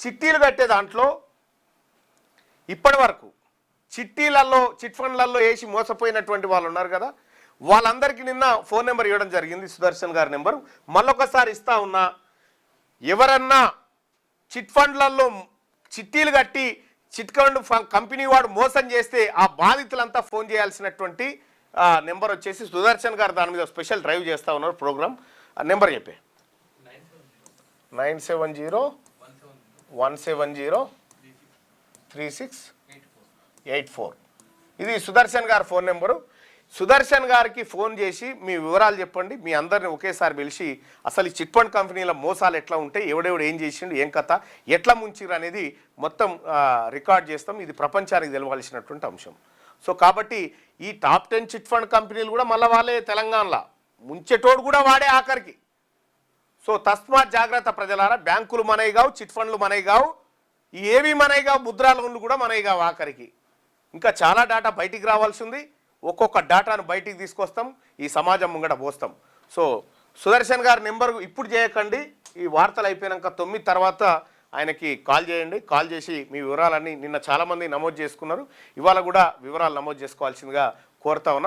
చిట్టీలు కట్టే దాంట్లో ఇప్పటి వరకు చిట్టీలలో చిట్ ఫండ్లలో వేసి మోసపోయినటువంటి వాళ్ళు ఉన్నారు కదా, వాళ్ళందరికీ నిన్న ఫోన్ నెంబర్ ఇవ్వడం జరిగింది, సుదర్శన్ గారి నెంబరు. మళ్ళొకసారి ఇస్తా ఉన్నా, ఎవరన్నా చిట్ ఫండ్లలో చిట్టీలు కట్టి చిట్ ఫండ్ కంపెనీ వాడు మోసం చేస్తే ఆ బాధితులంతా ఫోన్ చేయాల్సినటువంటి నెంబర్ వచ్చేసి సుదర్శన్ గారు దాని మీద స్పెషల్ డ్రైవ్ చేస్తూ ఉన్నారు ప్రోగ్రామ్. నెంబర్ చెప్పే 970-170-3684. ఇది సుదర్శన్ గారి ఫోన్ నెంబరు. సుదర్శన్ గారికి ఫోన్ చేసి మీ వివరాలు చెప్పండి, మీ అందరిని ఒకేసారి పిలిచి అసలు ఈ చిట్ ఫండ్ కంపెనీల మోసాలు ఎట్లా ఉంటాయి, ఎవడెవడు ఏం చేసిండు, ఏం కథ, ఎట్లా ముంచిరు అనేది మొత్తం రికార్డ్ చేస్తాం. ఇది ప్రపంచానికి తెలవాల్సినటువంటి అంశం. సో కాబట్టి ఈ టాప్ 10 చిట్ ఫండ్ కంపెనీలు కూడా మళ్ళీ వాళ్ళే తెలంగాణలో ముంచెటోడు కూడా వాడే ఆఖరికి. సో తస్మాత్ జాగ్రత్త ప్రజలారా, బ్యాంకులు మనవి కావు, చిట్ ఫండ్లు మనవి కావు, ఏవి మనవి కావు, ముద్రా లోన్లు కూడా మనవి కావు ఆఖరికి. ఇంకా చాలా డేటా బయటికి రావాల్సి ఉంది. ఒక్కొక్క డేటాను బయటికి తీసుకొస్తాం, ఈ సమాజం ముంగట పోస్తాం. సో సుదర్శన్ గారి నెంబర్ ఇప్పుడు చేయకండి, ఈ వార్తలు అయిపోయాక 9 తర్వాత ఆయనకి కాల్ చేయండి. కాల్ చేసి మీ వివరాలన్నీ నిన్న చాలామంది నమోదు చేసుకున్నారు, ఇవాళ కూడా వివరాలు నమోదు చేసుకోవాల్సిందిగా కోరుతా ఉన్నాం.